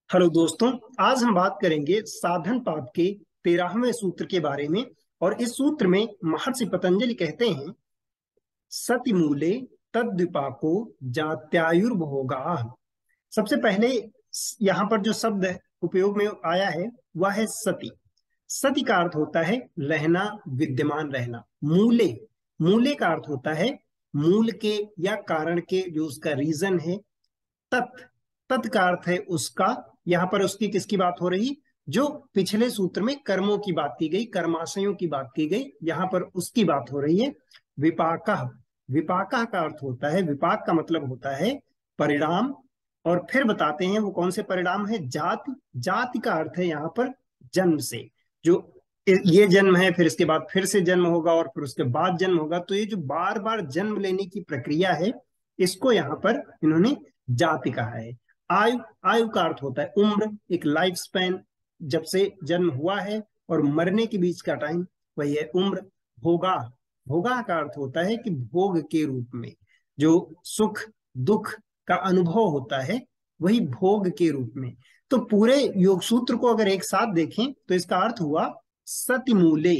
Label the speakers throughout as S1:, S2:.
S1: Hello दोस्तों। आज हम बात करेंगे साधन पाद के 13वें सूत्र के बारे में। और इस सूत्र में महर्षि पतंजलि कहते हैं, सतिमूले तद्विपाको जात्यायुर्भोगा। सबसे पहले यहाँ पर जो शब्द उपयोग में आया है वह है सति। सति का अर्थ होता है रहना, विद्यमान रहना। मूले, मूले का अर्थ होता है मूल के या कारण के, जो उसका रीजन है। तत्, तत् का अर्थ है उसका। यहां पर उसकी किसकी बात हो रही? जो पिछले सूत्र में कर्मों की बात की गई, कर्माशयों की बात की गई, यहां पर उसकी बात हो रही है। विपाकः, विपाकः का अर्थ होता है, विपाक का मतलब होता है परिणाम। और फिर बताते हैं वो कौन से परिणाम है। जाति, जाति का अर्थ है यहाँ पर जन्म से। जो ये जन्म है, फिर इसके बाद फिर से जन्म होगा और फिर उसके बाद जन्म होगा, तो ये जो बार बार जन्म लेने की प्रक्रिया है, इसको यहाँ पर इन्होंने जाति कहा है। आयु, आयु का अर्थ होता है उम्र, एक लाइफ स्पैन, जब से जन्म हुआ है और मरने के बीच का टाइम, वही है उम्र। भोगा, भोगा का अर्थ होता है कि भोग के रूप में, जो सुख दुख का अनुभव होता है, वही भोग के रूप में। तो पूरे योग सूत्र को अगर एक साथ देखें तो इसका अर्थ हुआ सतिमूले,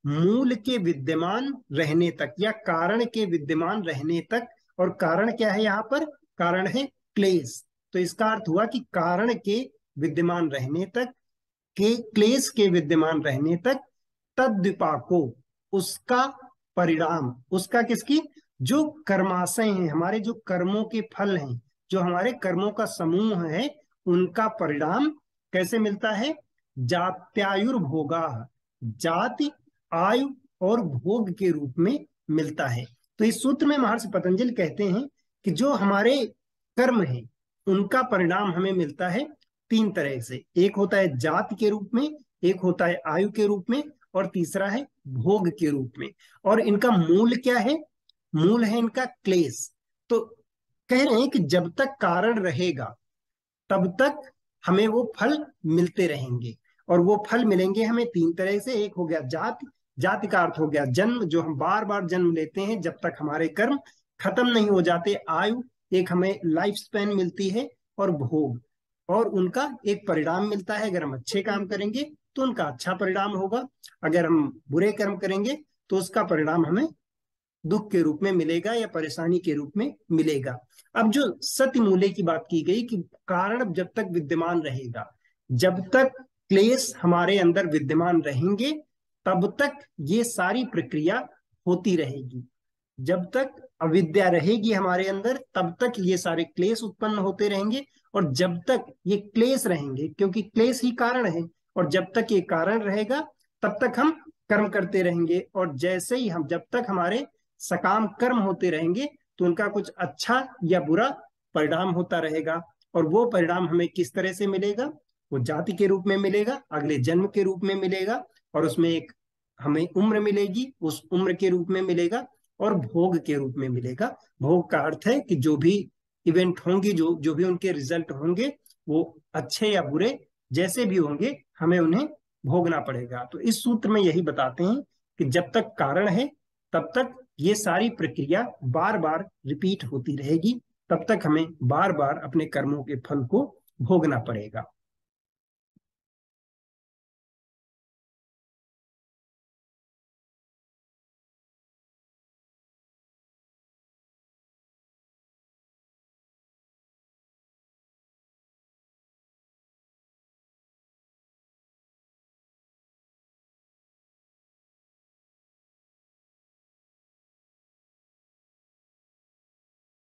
S1: मूल के विद्यमान रहने तक या कारण के विद्यमान रहने तक। और कारण क्या है यहाँ पर? कारण है क्लेश। तो इसका अर्थ हुआ कि कारण के विद्यमान रहने तक, के क्लेश के विद्यमान रहने तक, तद्विपाको, उसका परिणाम, उसका किसकी? जो कर्माशय हैं, हमारे जो कर्मों के फल हैं, जो हमारे कर्मों का समूह है, उनका परिणाम कैसे मिलता है? जात्यायुर्भोगा, जाति, आयु और भोग के रूप में मिलता है। तो इस सूत्र में महर्षि पतंजलि कहते हैं कि जो हमारे कर्म है, उनका परिणाम हमें मिलता है तीन तरह से। एक होता है जाति के रूप में, एक होता है आयु के रूप में, और तीसरा है भोग के रूप में। और इनका मूल क्या है? मूल है इनका क्लेश। तो कह रहे हैं कि जब तक कारण रहेगा तब तक हमें वो फल मिलते रहेंगे। और वो फल मिलेंगे हमें तीन तरह से। एक हो गया जाति, जाति का अर्थ हो गया जन्म, जो हम बार बार जन्म लेते हैं जब तक हमारे कर्म खत्म नहीं हो जाते। आयु, एक हमें लाइफ स्पैन मिलती है। और भोग, और उनका एक परिणाम मिलता है। अगर हम अच्छे काम करेंगे तो उनका अच्छा परिणाम होगा, अगर हम बुरे कर्म करेंगे तो उसका परिणाम हमें दुख के रूप में मिलेगा या परेशानी के रूप में मिलेगा। अब जो सत्य मूल्य की बात की गई कि कारण जब तक विद्यमान रहेगा, जब तक क्लेश हमारे अंदर विद्यमान रहेंगे, तब तक ये सारी प्रक्रिया होती रहेगी। जब तक अविद्या रहेगी हमारे अंदर, तब तक ये सारे क्लेश उत्पन्न होते रहेंगे। और जब तक ये क्लेश रहेंगे, क्योंकि क्लेश ही कारण है, और जब तक ये कारण रहेगा तब तक हम कर्म करते रहेंगे। और जैसे ही हम, जब तक हमारे सकाम कर्म होते रहेंगे, तो उनका कुछ अच्छा या बुरा परिणाम होता रहेगा। और वो परिणाम हमें किस तरह से मिलेगा? वो जाति के रूप में मिलेगा, अगले जन्म के रूप में मिलेगा, और उसमें एक हमें उम्र मिलेगी, उस उम्र के रूप में मिलेगा, और भोग के रूप में मिलेगा। भोग का अर्थ है कि जो भी इवेंट होंगे, जो जो भी उनके रिजल्ट होंगे, वो अच्छे या बुरे जैसे भी होंगे, हमें उन्हें भोगना पड़ेगा। तो इस सूत्र में यही बताते हैं कि जब तक कारण है तब तक ये सारी प्रक्रिया बार बार रिपीट होती रहेगी, तब तक हमें बार बार अपने कर्मों के फल को भोगना पड़ेगा।